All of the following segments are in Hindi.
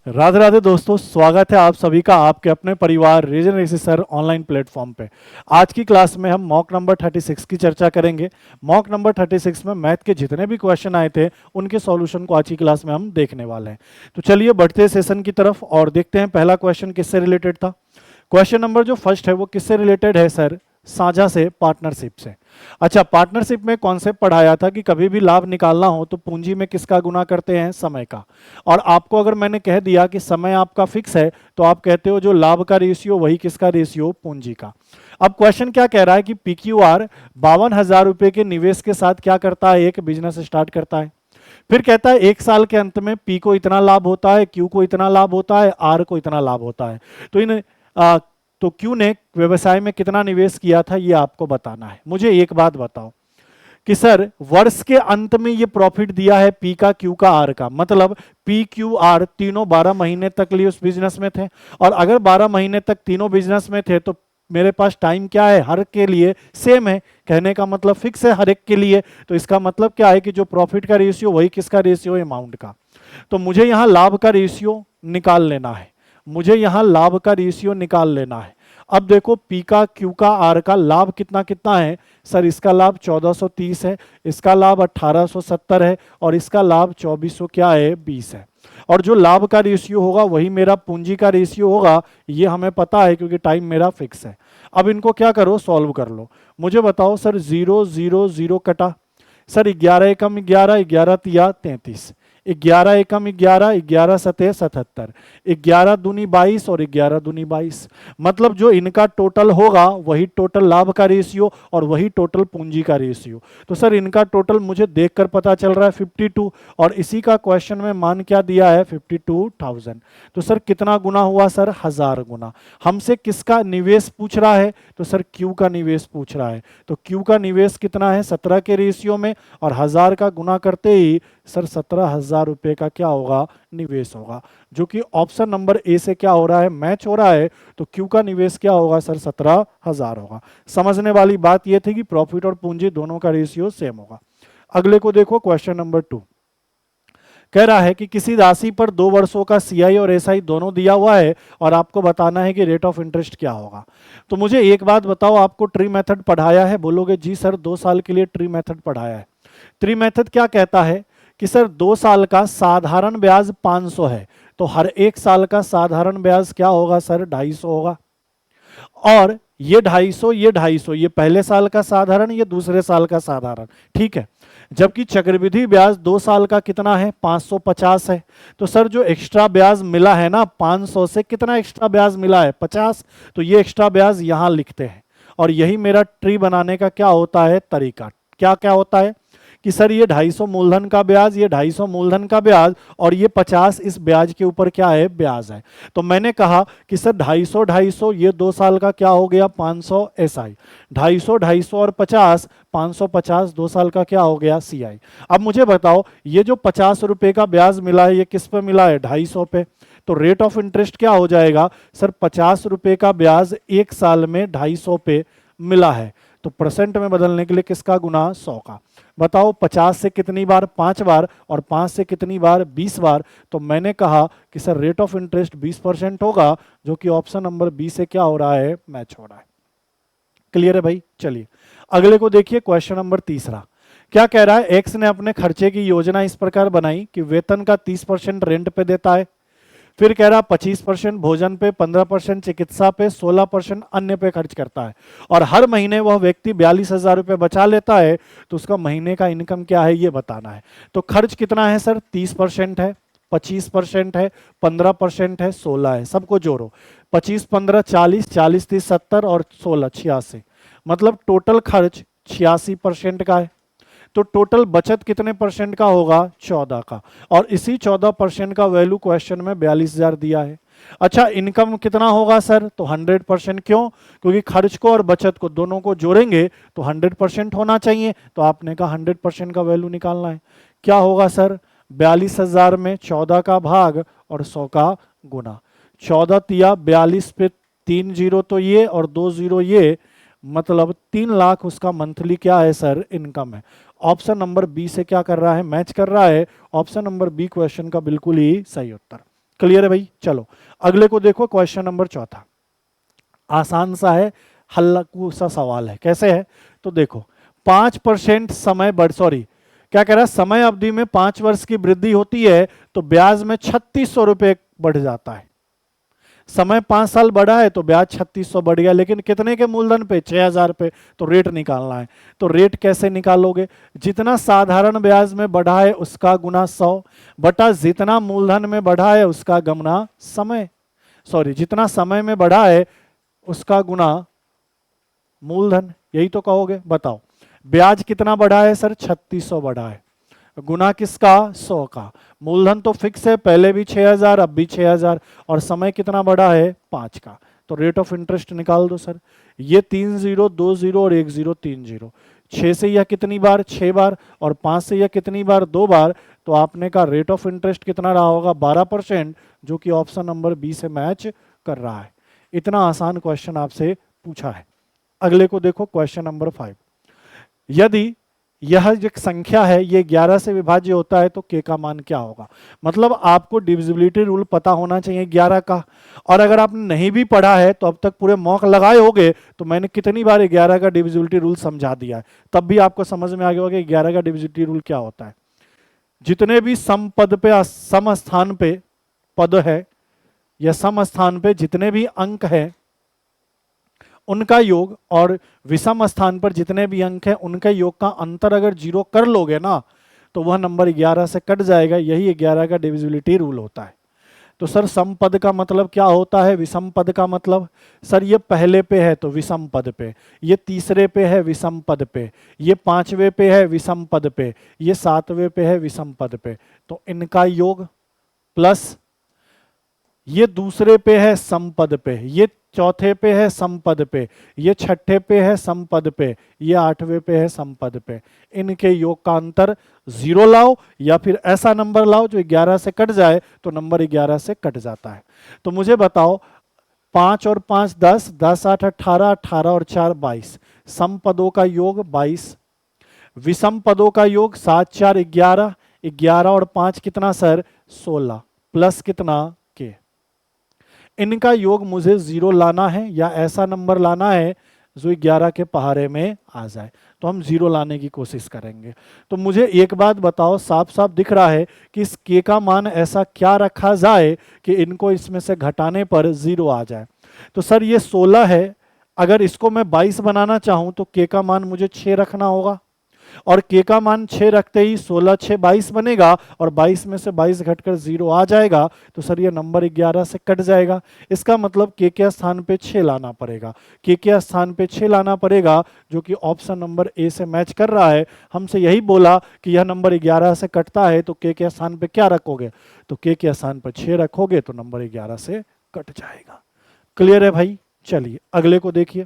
राधे राधे दोस्तों, स्वागत है आप सभी का आपके अपने परिवार रीजन सर ऑनलाइन प्लेटफॉर्म पे। आज की क्लास में हम मॉक नंबर 36 की चर्चा करेंगे। मॉक नंबर 36 में मैथ के जितने भी क्वेश्चन आए थे उनके सॉल्यूशन को आज की क्लास में हम देखने वाले हैं। तो चलिए बढ़ते हैं सेशन की तरफ और देखते हैं पहला क्वेश्चन किससे रिलेटेड था। क्वेश्चन नंबर जो फर्स्ट है वो किससे रिलेटेड है सर? साझा से, पार्टनरशिप से। अच्छा, पार्टनरशिप में कॉन्सेप्ट पढ़ाया था कि कभी भी लाभ निकालना हो तो पूंजी में किसका गुना करते हैं? समय का। और आपको अगर मैंने कह दिया कि समय आपका फिक्स है तो आप कहते हो जो लाभ का रेशियो वही किसका रेशियो? पूंजी का। अब क्वेश्चन क्या कह रहा है कि PQR 52,000 रुपए के निवेश के साथ क्या करता है? एक बिजनेस स्टार्ट करता है। फिर कहता है एक साल के अंत में P को इतना लाभ होता है, Q को इतना लाभ होता है, R को इतना लाभ होता है। तो तो Q ने व्यवसाय में कितना निवेश किया था ये आपको बताना है। मुझे एक बात बताओ कि सर वर्ष के अंत में ये प्रॉफिट दिया है P का, Q का, R का, मतलब PQR तीनों 12 महीने तक लिए उस बिजनेस में थे। और अगर 12 महीने तक तीनों बिजनेस में थे तो मेरे पास टाइम क्या है? हर के लिए सेम है। कहने का मतलब फिक्स है हर एक के लिए। तो इसका मतलब क्या है कि जो प्रॉफिट का रेशियो वही किसका रेशियो है? अमाउंट का। तो मुझे यहां लाभ का रेशियो निकाल लेना है। मुझे यहां लाभ का रेशियो निकाल लेना है। अब देखो P का, Q का, R का लाभ कितना कितना है सर? इसका लाभ 1430 है, इसका लाभ 1870 है और इसका लाभ 2400 क्या है? 20 है। और जो लाभ का रेशियो होगा वही मेरा पूंजी का रेशियो होगा, ये हमें पता है क्योंकि टाइम मेरा फिक्स है। अब इनको क्या करो? सॉल्व कर लो। मुझे बताओ सर, 0 0 0 कटा सर, 11 एकम 11, 11 तिया 33, 11 एकम 11, 11 सतह 77, 11 दूनी 22 और 11 दूनी 22। मतलब जो इनका टोटल होगा वही टोटल लाभ का रेशियो और वही टोटल पूंजी का रेशियो। तो सर इनका टोटल मुझे देखकर पता चल रहा है 52 और इसी का क्वेश्चन में मान क्या दिया है? 52,000। तो सर कितना गुना हुआ सर? 1000 गुना। हमसे किसका निवेश पूछ रहा है? तो सर Q का निवेश पूछ रहा है। तो Q का निवेश कितना है? 17 के रेशियो में और 1000 का गुना करते ही सर 17,000 रुपए का क्या होगा? निवेश होगा। जो कि ऑप्शन नंबर ए से क्या हो रहा है? मैच हो रहा है। तो Q का निवेश क्या होगा सर? 17,000 होगा। समझने वाली बात यह थी कि प्रॉफिट और पूंजी दोनों का रेशियो सेम होगा। अगले को देखो, क्वेश्चन नंबर 2 कह रहा है कि किसी राशि पर 2 वर्षों का CI और SI दोनों दिया हुआ है और आपको बताना है कि रेट ऑफ इंटरेस्ट क्या होगा। तो मुझे एक बात बताओ, आपको ट्री मेथड पढ़ाया है? बोलोगे जी सर 2 साल के लिए ट्री मेथड पढ़ाया है। ट्री मेथड क्या कहता है कि सर 2 साल का साधारण ब्याज 500 है तो हर एक साल का साधारण ब्याज क्या होगा सर? 250 होगा। और ये 250, ये 250, ये पहले साल का साधारण, ये दूसरे साल का साधारण, ठीक है। जबकि चक्रवृद्धि ब्याज 2 साल का कितना है? 550 है। तो सर जो एक्स्ट्रा ब्याज मिला है ना 500 से, कितना एक्स्ट्रा ब्याज मिला है? 50। तो ये एक्स्ट्रा ब्याज यहां लिखते हैं और यही मेरा ट्री बनाने का क्या होता है? तरीका। क्या क्या होता है कि सर ये 250 मूलधन का ब्याज, ये 250 मूलधन का ब्याज और ये 50 इस ब्याज के ऊपर क्या है? ब्याज है। तो मैंने कहा कि सर 250 250 ये 2 साल का क्या हो गया? 500 SI, 250 250 और 50 550 2 साल का क्या हो गया? CI। अब मुझे बताओ ये जो 50 रुपए का ब्याज मिला है ये किस पे मिला है? 250 पे। तो रेट ऑफ इंटरेस्ट क्या हो जाएगा सर? 50 रुपए का ब्याज एक साल में 250 पे मिला है। तो परसेंट में बदलने के लिए किसका गुना? 100 का। बताओ 50 से कितनी बार? 5 बार। और 5 से कितनी बार? 20 बार। तो मैंने कहा कि सर रेट ऑफ इंटरेस्ट 20% होगा, जो कि ऑप्शन नंबर बी से क्या हो रहा है? मैच हो रहा है। क्लियर है भाई? चलिए अगले को देखिए, क्वेश्चन नंबर 3 क्या कह रहा है? एक्स ने अपने खर्चे की योजना इस प्रकार बनाई कि वेतन का 30% रेंट पे देता है, फिर कह रहा 25% भोजन पे, 15% चिकित्सा पे, 16% अन्य पे खर्च करता है और हर महीने वह व्यक्ति 42,000 रुपए बचा लेता है। तो उसका महीने का इनकम क्या है ये बताना है। तो खर्च कितना है सर? 30% है, 25% है, 15% है, 16 है। सबको जोड़ो, 25 15 40, 40 30 70 और 16 86। मतलब टोटल खर्च 86% का है। तो टोटल बचत कितने परसेंट का होगा? 14 का। और इसी 14% का वैल्यू क्वेश्चन में 42,000 दिया है। अच्छा इनकम कितना होगा सर? तो 100%। क्यों? क्योंकि खर्च को और बचत को दोनों को जोड़ेंगे तो 100% होना चाहिए। तो आपने कहा 100% का वैल्यू निकालना है। क्या होगा सर? 42,000 में 14 का भाग और 100 का गुना। 14 तिया 42 पे 3 जीरो तो ये और 2 जीरो ये, मतलब 3 लाख उसका मंथली क्या है सर? इनकम है। ऑप्शन नंबर बी से क्या कर रहा है? मैच कर रहा है। ऑप्शन नंबर बी क्वेश्चन का बिल्कुल ही सही उत्तर। क्लियर है भाई? चलो अगले को देखो, क्वेश्चन नंबर चौथा। आसान सा है, हल्का सा सवाल है। कैसे है तो देखो, 5% समय बढ़, सॉरी क्या कह रहा है, समय अवधि में 5 वर्ष की वृद्धि होती है तो ब्याज में 3600 रुपए बढ़ जाता है। समय 5 साल बढ़ा है तो ब्याज 3600 बढ़ गया, लेकिन कितने के मूलधन पे? 6000 पे। तो रेट निकालना है। तो रेट कैसे निकालोगे? जितना साधारण ब्याज में बढ़ा है उसका गुना 100 बटा जितना मूलधन में बढ़ा है उसका गुना समय, सॉरी जितना समय में बढ़ा है उसका गुना मूलधन, यही तो कहोगे। बताओ ब्याज कितना बढ़ा है सर? 3600 बढ़ा है, गुना किसका? 100 का। मूलधन तो फिक्स है, पहले भी 6000 अब भी 6000, और समय कितना बढ़ा है? 5 का। तो रेट ऑफ इंटरेस्ट निकाल दो सर। ये 3 0 2 0 और 1 0 3 0, 6 से यह कितनी बार? 6 बार, और 5 से यह कितनी बार? 2 बार। तो आपने का रेट ऑफ इंटरेस्ट कितना रहा होगा? 12%, जो कि ऑप्शन नंबर बी से मैच कर रहा है। इतना आसान क्वेश्चन आपसे पूछा है। अगले को देखो, क्वेश्चन नंबर 5। यदि यह जो संख्या है ये 11 से विभाज्य होता है तो k का मान क्या होगा? मतलब आपको डिविजिबिलिटी रूल पता होना चाहिए 11 का, और अगर आपने नहीं भी पढ़ा है तो अब तक पूरे मॉक लगाए होगे तो मैंने कितनी बार 11 का डिविजिबिलिटी रूल समझा दिया है, तब भी आपको समझ में आ गया होगा कि 11 का डिविजिबिलिटी रूल क्या होता है। जितने भी सम पद पे, सम स्थान पे पद है या सम स्थान पे जितने भी अंक है उनका योग, और विषम स्थान पर जितने भी अंक हैं उनके योग का अंतर अगर 0 कर लोगे ना तो वह नंबर 11 से कट जाएगा। यही 11 का डिविजिबिलिटी रूल होता है। तो सर सम पद का मतलब क्या होता है? विषम पद का मतलब, सर ये पहले पे है तो विषम पद पे, ये तीसरे पे है विषम पद पे, ये 5वें पे है विषम पद पे, ये 7वें पे है विषम पद पे। तो इनका योग प्लस ये दूसरे पे है समपद पे, ये चौथे पे है समपद पे, ये छठे पे है समपद पे, ये 8वें पे है समपद पे। इनके योग का अंतर 0 लाओ, या फिर ऐसा नंबर लाओ जो 11 से कट जाए, तो नंबर 11 से कट जाता है। तो मुझे बताओ 5 और 5 10, 10 8 18, 18 और 4 22, समपदों का योग 22, विषम पदों का योग 7 4 11, 11 और 5 कितना सर? 16, प्लस कितना? के। इनका योग मुझे 0 लाना है या ऐसा नंबर लाना है जो 11 के पहाड़े में आ जाए, तो हम 0 लाने की कोशिश करेंगे। तो मुझे एक बात बताओ, साफ साफ दिख रहा है कि इस के का मान ऐसा क्या रखा जाए कि इनको इसमें से घटाने पर 0 आ जाए। तो सर ये 16 है, अगर इसको मैं 22 बनाना चाहूं तो के का मान मुझे 6 रखना होगा, और के का मान 6 रखते ही 16 6 22 बनेगा, और 22 में से 22 घटकर 0 आ जाएगा। तो सर ये नंबर 11 से कट जाएगा। इसका मतलब के स्थान पे 6 लाना पड़ेगा, के स्थान पे 6 लाना पड़ेगा, जो कि ऑप्शन नंबर ए से मैच कर रहा है। हमसे यही बोला कि यह नंबर 11 से कटता है, तो के स्थान पे क्या रखोगे? तो के स्थान पर 6 रखोगे तो नंबर 11 से कट जाएगा। क्लियर है भाई? चलिए अगले को देखिए।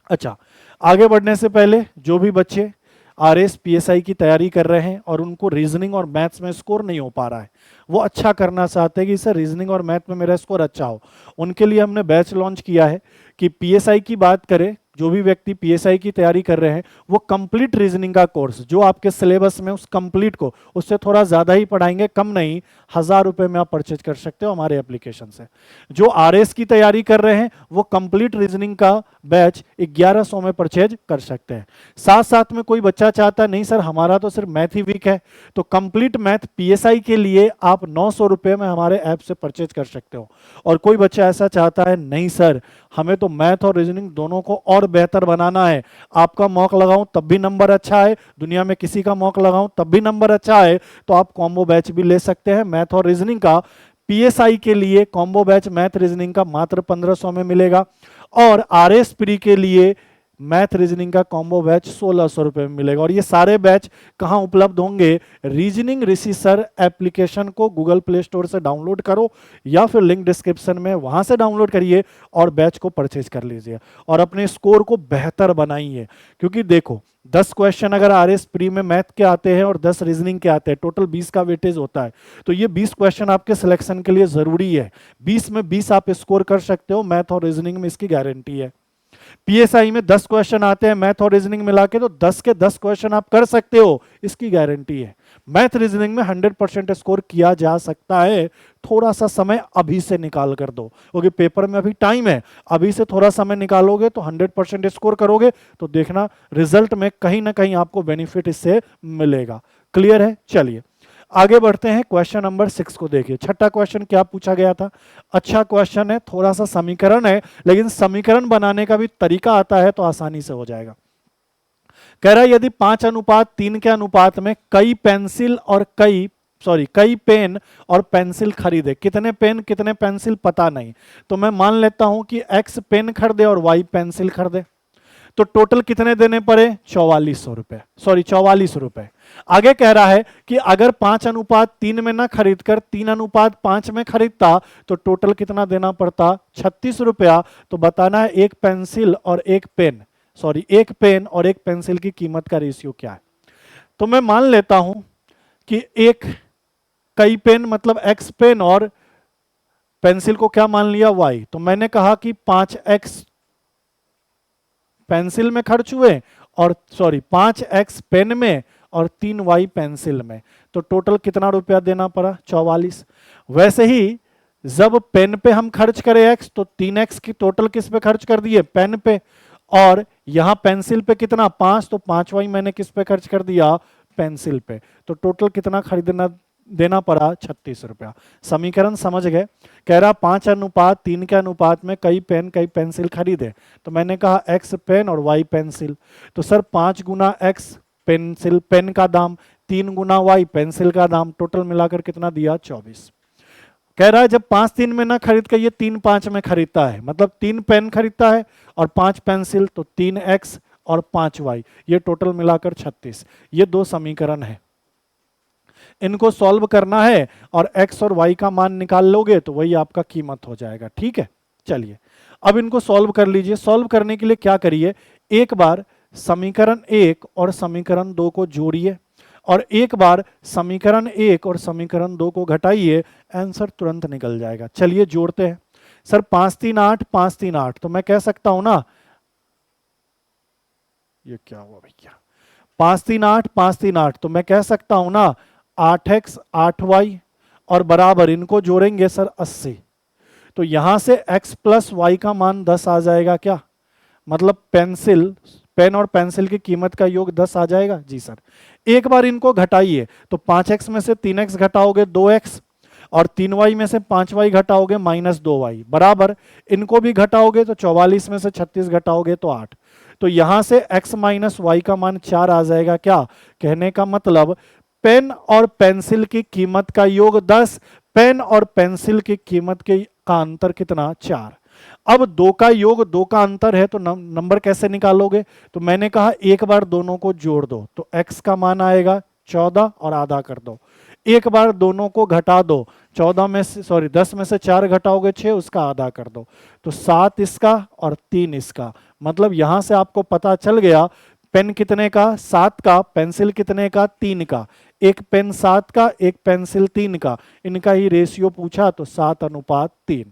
अच्छा, आगे बढ़ने से पहले जो भी बच्चे आरएस पीएसआई की तैयारी कर रहे हैं और उनको रीजनिंग और मैथ्स में स्कोर नहीं हो पा रहा है, वो अच्छा करना चाहते हैं कि सर रीजनिंग और मैथ में मेरा स्कोर अच्छा हो, उनके लिए हमने बैच लॉन्च किया है कि पीएसआई की बात करें, जो भी व्यक्ति पीएसआई की तैयारी कर रहे हैं वो कंप्लीट रीजनिंग का कोर्स जो आपके सिलेबस में उस कंप्लीट को उससे थोड़ा ज्यादा ही पढ़ाएंगे, कम नहीं, 1000 रुपए में आप परचेज कर सकते हो हमारे एप्लीकेशन से। जो आरएस की तैयारी कर रहे हैं वो कंप्लीट रीजनिंग का बैच 1100 में परचेज कर सकते हैं। साथ साथ में कोई बच्चा चाहता है नहीं सर हमारा तो सिर्फ मैथ ही वीक है, तो कंप्लीट मैथ पीएसआई के लिए आप 900 रुपए में हमारे ऐप से परचेज कर सकते हो। और कोई बच्चा ऐसा चाहता है नहीं सर हमें तो मैथ और रीजनिंग दोनों को और बेहतर बनाना है, आपका मॉक लगाऊं तब भी नंबर अच्छा है, दुनिया में किसी का मॉक लगाऊं तब भी नंबर अच्छा है, तो आप कॉम्बो बैच भी ले सकते हैं मैथ और रीजनिंग का। पीएसआई के लिए कॉम्बो बैच मैथ रीजनिंग का मात्र 1500 में मिलेगा, और आरएस प्री के लिए मैथ रीजनिंग का कॉम्बो बैच 1600 रुपए में मिलेगा। और ये सारे बैच कहां उपलब्ध होंगे? रीजनिंग ऋषि सर एप्लीकेशन को गूगल प्ले स्टोर से डाउनलोड करो या फिर लिंक डिस्क्रिप्शन में वहां से डाउनलोड करिए और बैच को परचेज कर लीजिए और अपने स्कोर को बेहतर बनाइए। क्योंकि देखो 10 क्वेश्चन अगर आरएस प्री में मैथ के आते हैं और 10 रीजनिंग के आते हैं, टोटल 20 का वेटेज होता है, तो ये 20 क्वेश्चन आपके सिलेक्शन के लिए जरूरी है। 20 में 20 आप स्कोर कर सकते हो, मैथ और रीजनिंग में इसकी गारंटी है। पीएसआई में 10 क्वेश्चन आते हैं मैथ और रीजनिंग मिला के, तो 10 के 10 क्वेश्चन आप कर सकते हो, इसकी गारंटी है। मैथ रीजनिंग में 100% स्कोर किया जा सकता है। थोड़ा सा समय अभी से निकाल कर दो, क्योंकि पेपर में अभी टाइम है। अभी से थोड़ा समय निकालोगे तो 100% स्कोर करोगे, तो देखना रिजल्ट में कहीं ना कहीं आपको बेनिफिट इससे मिलेगा। क्लियर है? चलिए आगे बढ़ते हैं। क्वेश्चन नंबर 6 को देखिए। छठा क्वेश्चन क्या पूछा गया था? अच्छा क्वेश्चन है, थोड़ा सा समीकरण है, लेकिन समीकरण बनाने का भी तरीका आता है तो आसानी से हो जाएगा। कह रहा है यदि 5:3 के अनुपात में कई पेन और पेंसिल खरीदे। कितने पेन कितने पेंसिल पता नहीं, तो मैं मान लेता हूं कि x पेन खरीदे और y पेंसिल खरीदे, तो टोटल कितने देने पड़े? 4400 रुपए, 44 रुपए। आगे कह रहा है कि अगर 5:3 में ना खरीद कर 3:5 में खरीदता तो टोटल कितना देना पड़ता? 36 रुपया। तो बताना है एक पेन और एक पेंसिल की कीमत का रेशियो क्या है। तो मैं मान लेता हूं कि कई पेन मतलब x पेन और पेंसिल को क्या मान लिया? y। तो मैंने कहा कि 5x पेंसिल में खर्च हुए और 5x पेन में और 3y पेंसिल में, तो टोटल कितना रुपया देना पड़ा? 44। वैसे ही जब पेन पे हम खर्च करें x, तो 3x की टोटल किस पे खर्च कर दिए? पेन पे। और यहां पेंसिल पे कितना? 5, तो 5y मैंने किस पे खर्च कर दिया? पेंसिल पे। तो टोटल कितना खरीदना देना पड़ा? 36 रुपया। समीकरण समझ गए? कह रहा 5:3 के अनुपात में कई पेन कई पेंसिल खरीदे, तो मैंने कहा x पेन और y पेंसिल। तो सर 5 गुना x पेंसिल पेन का दाम, 3 गुना y पेंसिल का दाम, टोटल मिलाकर कितना दिया? 24। कह रहा है जब 5:3 में ना खरीद के ये 3:5 में खरीदता है, मतलब 3 पेन खरीदता है और 5 पेंसिल, तो 3x और 5y, ये टोटल मिलाकर 36। ये दो समीकरण है, इनको सॉल्व करना है और x और y का मान निकाल लोगे तो वही आपका कीमत हो जाएगा। ठीक है, चलिए अब इनको सॉल्व कर लीजिए। सॉल्व करने के लिए क्या करिए, एक बार समीकरण 1 और समीकरण 2 को जोड़िए और एक बार समीकरण 1 और समीकरण 2 को घटाइए, आंसर तुरंत निकल जाएगा। चलिए जोड़ते हैं। सर 5 3 8 5 3 8, तो मैं कह सकता हूं ना, ये क्या हुआ भैया? 5 3 8 5 3 8, तो मैं कह सकता हूं ना 8x 8y और बराबर इनको जोड़ेंगे सर 80। तो यहां से x प्लस वाई का मान 10 आ जाएगा क्या? मतलब पेन और पेंसिल की कीमत का योग 10 आ जाएगा? जी सर। एक बार इनको घटाइए, तो 5x में से 3x घटाओगे 2x और 3y में से 5y घटाओगे -2y, बराबर इनको भी घटाओगे तो 44 में से 36 घटाओगे तो 8। तो यहां से x माइनस वाई का मान 4 आ जाएगा क्या? कहने का मतलब पेन और पेंसिल की कीमत का योग 10, पेन और पेंसिल की कीमत का अंतर कितना? 4। अब 2 का योग 2 का अंतर है, तो नंबर कैसे निकालोगे? तो मैंने कहा एक बार दोनों को जोड़ दो, तो x का मान आएगा 14 और आधा कर दो। एक बार दोनों को घटा दो, 10 में से 4 घटाओगे 6, उसका आधा कर दो, तो 7 इसका और 3 इसका। मतलब यहां से आपको पता चल गया पेन कितने का? 7 का। पेंसिल कितने का? 3 का। एक पेन 7 का, एक पेंसिल 3 का, इनका ही रेशियो पूछा तो 7:3।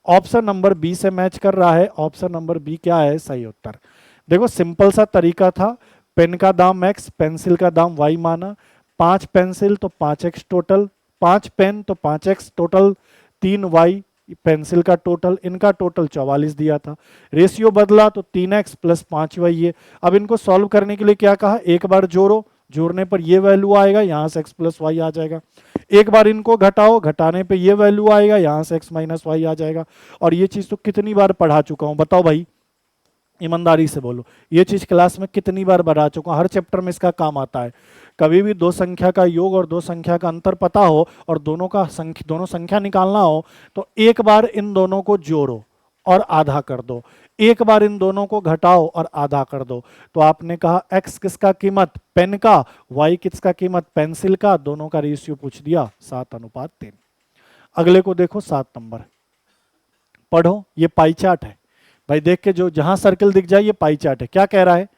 ऑप्शन नंबर बी से मैच कर रहा है। ऑप्शन नंबर बी क्या है सही उत्तर? देखो सिंपल सा तरीका था, पेन का दाम x, पेंसिल का दाम y माना, 5 पेंसिल तो 5x टोटल, 5 पेन तो 5x टोटल, 3y पेंसिल का टोटल, इनका टोटल 44 दिया था। रेशियो बदला तो 3x प्लस 5y ये। अब इनको सॉल्व करने के लिए क्या कहा? एक बार जोड़ो, जोड़ने पर ये वैल्यू आएगा, यहां से x प्लस वाई आ जाएगा। एक बार इनको घटाओ, घटाने पे ये वैल्यू आएगा, यहां से x माइनस वाई आ जाएगा। और ये चीज तो कितनी बार पढ़ा चुका हूं बताओ भाई, ईमानदारी से बोलो, ये चीज क्लास में कितनी बार बढ़ा चुका हूं, हर चैप्टर में इसका काम आता है। कभी भी दो संख्या का योग और दो संख्या का अंतर पता हो और दोनों संख्या निकालना हो, तो एक बार इन दोनों को जोड़ो और आधा कर दो, एक बार इन दोनों को घटाओ और आधा कर दो। तो आपने कहा x किसका कीमत? पेन का। y किसका कीमत? पेंसिल का। दोनों का रेशियो पूछ दिया 7:3। अगले को देखो 7 नंबर, पढ़ो, ये पाई चार्ट है भाई, देख के जो जहां सर्कल दिख जाए ये पाई चार्ट है। क्या कह रहा है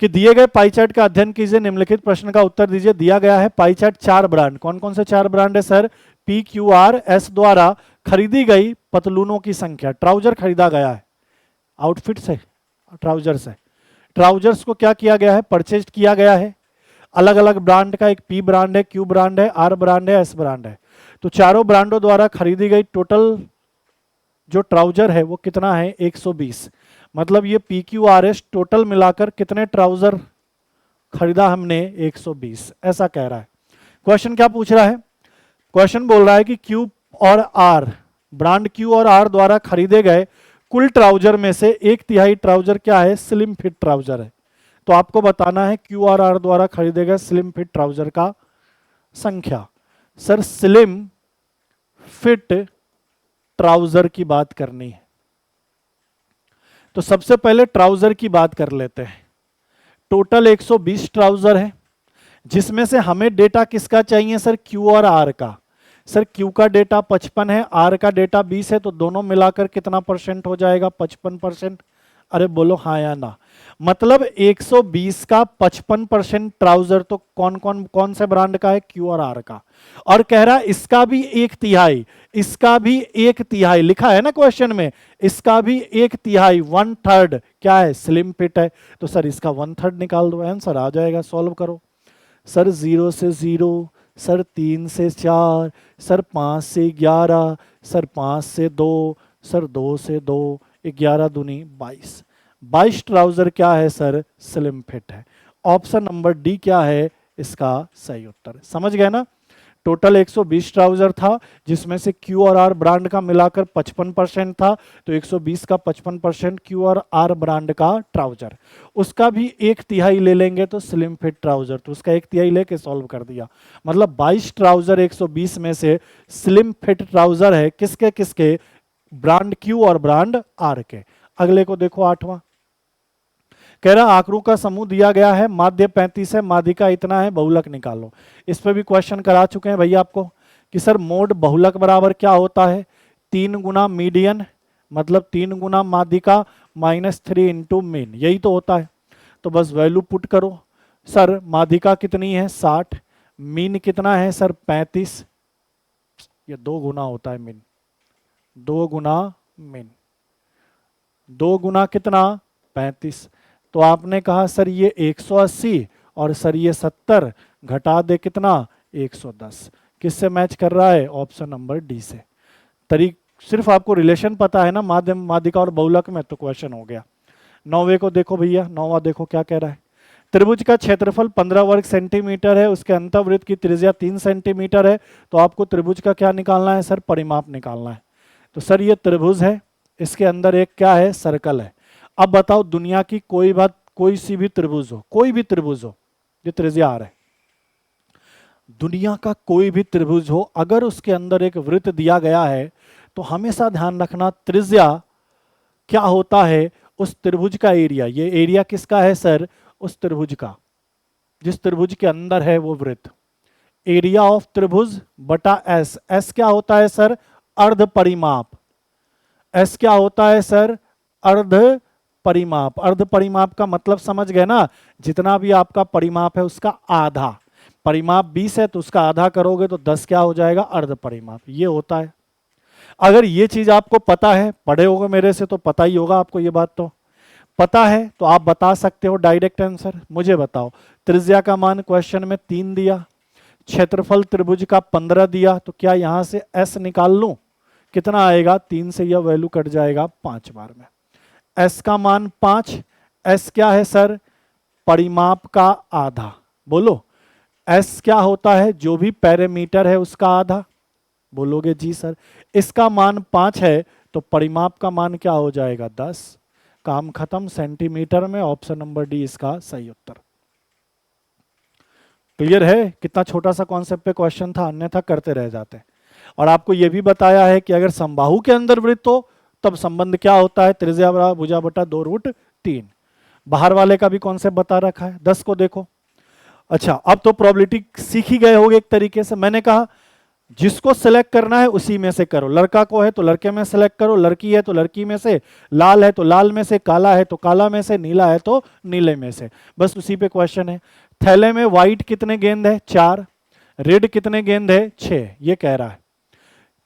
कि दिए गए पाई चार्ट का अध्ययन कीजिए, निम्नलिखित प्रश्न का उत्तर दीजिए। दिया गया है पाई चार्ट 4 ब्रांड, कौन कौन से 4 ब्रांड है सर? PQRS द्वारा खरीदी गई पतलूनों की संख्या, ट्राउजर खरीदा गया है, आउटफिट से, ट्राउजर से। ट्राउजर्स को क्या किया गया है, परचेज किया गया है। अलग अलग ब्रांड का, एक पी ब्रांड है, क्यू ब्रांड है, आर ब्रांड है, एस ब्रांड है। तो चारों ब्रांडों द्वारा खरीदी गई टोटल जो ट्राउजर है वो कितना है, 120। मतलब ये P Q R S total मिलाकर कितने ट्राउजर खरीदा हमने, 120, ऐसा कह रहा है। क्वेश्चन क्या पूछ रहा है, क्वेश्चन बोल रहा है कि क्यू और आर, ब्रांड क्यू और आर द्वारा खरीदे गए कुल ट्राउजर में से 1/3 ट्राउजर क्या है, स्लिम फिट ट्राउजर है। तो आपको बताना है क्यू और आर द्वारा खरीदे गए स्लिम फिट ट्राउजर का संख्या। सर स्लिम फिट ट्राउजर की बात करनी है, तो सबसे पहले ट्राउजर की बात कर लेते हैं। टोटल 120 ट्राउजर है, जिसमें से हमें डेटा किसका चाहिए सर, क्यू और आर का। सर क्यू का डेटा 55 है, आर का डेटा 20 है, तो दोनों मिलाकर कितना परसेंट हो जाएगा, 55%। अरे बोलो हाँ या ना। मतलब 120 का 55% ट्राउजर तो कौन से ब्रांड का है, क्यू और आर का। और कह रहा है इसका भी 1/3, इसका भी 1/3 लिखा है ना क्वेश्चन में, इसका भी 1/3, 1/3 क्या है, स्लिम फिट है। तो सर इसका 1/3 निकाल दो, आंसर आ जाएगा, सॉल्व करो। सर 0 से 0, सर 3 से 4, सर 5 से 11, सर 5 से 2, सर 2 से 2, 11 दूनी 22। 22 ट्राउजर क्या है सर, स्लिम फिट है। ऑप्शन नंबर डी क्या है इसका सही उत्तर। समझ गए ना। टोटल 120 ट्राउजर था, जिसमें से क्यू और आर ब्रांड का मिलाकर 55% था। तो 120 का 55% क्यू और आर ब्रांड का ट्राउजर, उसका भी 1/3 ले लेंगे तो स्लिम फिट ट्राउजर, तो उसका 1/3 लेके सॉल्व कर दिया। मतलब 22 ट्राउजर 120 में से स्लिम फिट ट्राउजर है किसके किसके, ब्रांड क्यू और ब्रांड आर के। अगले को देखो 8वां, कह रहा आंकड़ों का समूह दिया गया है, माध्य 35 है, माध्यिका इतना है, बहुलक निकालो। इस पे भी क्वेश्चन करा चुके हैं भैया आपको कि सर मोड बहुलक बराबर क्या होता है, 3 गुना मीडियन, मतलब 3 गुना माध्यिका -3 इंटू मीन, यही तो होता है। तो बस वैल्यू पुट करो। सर माध्यिका कितनी है 60, मीन कितना है सर 35, ये 2 गुना होता है मीन, 2 गुना मीन, 2 गुना कितना 35। तो आपने कहा सर ये 180 और सर ये 70, घटा दे कितना 110। किससे मैच कर रहा है, ऑप्शन नंबर डी से। सिर्फ आपको रिलेशन पता है ना माध्यम माध्यिका और बहुलक में, तो क्वेश्चन हो गया। 9वें को देखो भैया, 9वां देखो क्या कह रहा है। त्रिभुज का क्षेत्रफल 15 वर्ग सेंटीमीटर है, उसके अंतःवृत्त की त्रिज्या 3 सेंटीमीटर है। तो आपको त्रिभुज का क्या निकालना है सर, परिमाप निकालना है। तो सर ये त्रिभुज है, इसके अंदर एक क्या है, सर्कल है। अब बताओ दुनिया की कोई सी भी त्रिभुज हो, कोई भी त्रिभुज हो, ये त्रिज्या आर है, दुनिया का कोई भी त्रिभुज हो, अगर उसके अंदर एक वृत्त दिया गया है तो हमेशा ध्यान रखना त्रिज्या क्या होता है, उस त्रिभुज का एरिया। ये एरिया किसका है सर, उस त्रिभुज का, जिस त्रिभुज के अंदर है वो वृत्त। एरिया ऑफ त्रिभुज बटा एस। एस क्या होता है सर, अर्ध परिमाप। एस क्या होता है सर, अर्ध परिमाप। अर्ध परिमाप का मतलब समझ गए ना, जितना भी आपका परिमाप है उसका आधा। परिमाप 20 है तो उसका आधा करोगे तो 10 क्या हो जाएगा, अर्ध परिमाप। ये होता है। अगर ये चीज आपको पता है, पढ़े होगे मेरे से तो पता ही होगा आपको, ये बात तो पता है, तो आप बता सकते हो डायरेक्ट आंसर। मुझे बताओ, त्रिज्या का मान क्वेश्चन में 3 दिया, क्षेत्रफल त्रिभुज का 15 दिया, तो क्या यहां से एस निकाल लूं, कितना आएगा, 3 से यह वैल्यू कट जाएगा 5 बार में। एस का मान 5, एस क्या है सर, परिमाप का आधा। बोलो एस क्या होता है, जो भी पैरामीटर है उसका आधा। बोलोगे जी सर, इसका मान 5 है तो परिमाप का मान क्या हो जाएगा 10। काम खत्म, सेंटीमीटर में। ऑप्शन नंबर डी इसका सही उत्तर। क्लियर है, कितना छोटा सा कॉन्सेप्ट पे क्वेश्चन था, अन्यथा करते रह जाते। और आपको यह भी बताया है कि अगर समबाहु के अंदर वृत्त हो तब संबंध क्या होता है, त्रिज्या बराबर भुजा बटा 2√3। बाहर वाले का भी कॉन्सेप्ट बता रखा है। 10 को देखो। अच्छा, अब तो प्रोबेबिलिटी सीख ही गए होगे एक तरीके से। मैंने कहा जिसको सिलेक्ट करना है उसी में से करो। लड़का को है तो लड़के में सिलेक्ट करो, लड़की है तो लड़की में से, लाल है तो लाल में से, काला है तो काला में से, नीला है तो नीले में से। बस उसी पे क्वेश्चन है। थैले में व्हाइट कितने गेंद है, 4। रेड कितने गेंद है, 6। ये कह रहा है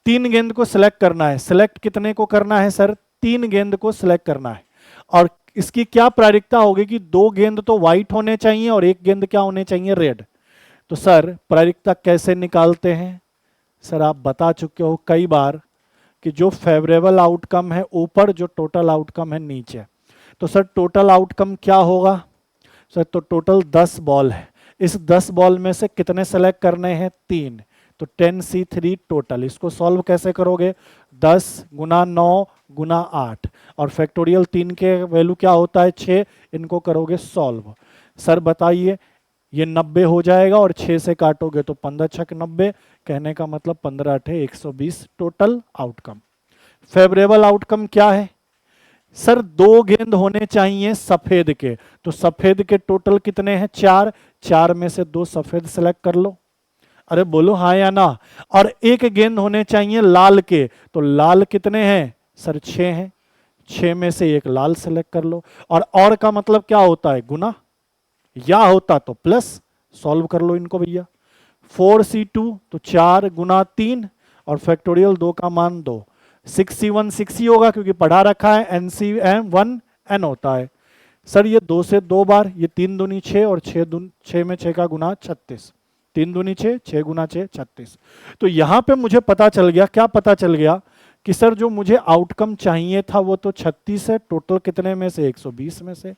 3 गेंद को सिलेक्ट करना है। सिलेक्ट कितने को करना है सर, 3 गेंद को सिलेक्ट करना है। और इसकी क्या प्रायिकता होगी कि 2 गेंद तो व्हाइट होने चाहिए और 1 गेंद क्या होने चाहिए, रेड। तो सर प्रायिकता कैसे निकालते हैं? सर आप बता चुके हो कई बार कि जो फेवरेबल आउटकम है ऊपर, जो टोटल आउटकम है नीचे। तो सर टोटल आउटकम क्या होगा? सर तो टोटल 10 बॉल है, इस 10 बॉल में से कितने सेलेक्ट करने हैं? 3। तो 10C3 टोटल। इसको सॉल्व कैसे करोगे? 10 गुना 9 गुना 8 और फैक्टोरियल 3 के वैल्यू क्या होता है? 6। इनको करोगे सॉल्व। सर बताइए, ये 90 हो जाएगा और 6 से काटोगे तो 15 छक 90, कहने का मतलब 15 अठे 120 टोटल आउटकम। फेवरेबल आउटकम क्या है? सर 2 गेंद होने चाहिए सफेद के, तो सफेद के टोटल कितने हैं? 4। 4 में से 2 सफेद सेलेक्ट कर लो। अरे बोलो हाँ या ना। और 1 गेंद होने चाहिए लाल के, तो लाल कितने हैं? सर 6 हैं। 6 में से 1 लाल सेलेक्ट कर लो। और का मतलब क्या होता है? गुना। या होता तो प्लस। सॉल्व कर लो इनको भैया। 4C2 तो 4 गुना 3 और फैक्टोरियल 2 का मान 2। 6C1 6 ही होगा क्योंकि पढ़ा रखा है NC1 N होता है। सर ये 2 से 2 बार, ये 3 दूनी 6 और 6 में 6 का गुना 36। 3 दूनी 6, 6 गुना 6 36। तो यहां पे मुझे पता चल गया, क्या पता चल गया कि सर जो मुझे आउटकम चाहिए था वो तो 36 है, टोटल कितने में से? 120 में से।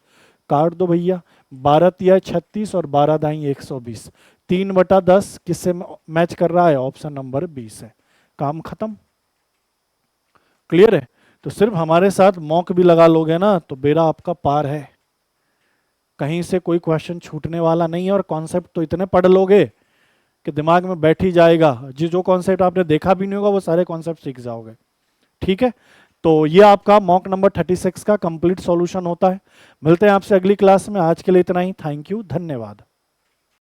काट दो भैया, 12 तिया 36 और 12 दाई 120। 3/10 किससे मैच कर रहा है? ऑप्शन नंबर 20 है। काम खत्म। क्लियर है? तो सिर्फ हमारे साथ मॉक भी लगा लोगे ना तो बेड़ा आपका पार है, कहीं से कोई क्वेश्चन छूटने वाला नहीं है। और कॉन्सेप्ट तो इतने पढ़ लोगे कि दिमाग में बैठ ही जाएगा। जो कॉन्सेप्ट आपने देखा भी नहीं होगा वो सारे कॉन्सेप्ट सीख जाओगे। ठीक है, तो ये आपका मॉक नंबर 36 का कंप्लीट सॉल्यूशन होता है। मिलते हैं आपसे अगली क्लास में। आज के लिए इतना ही। थैंक यू, धन्यवाद।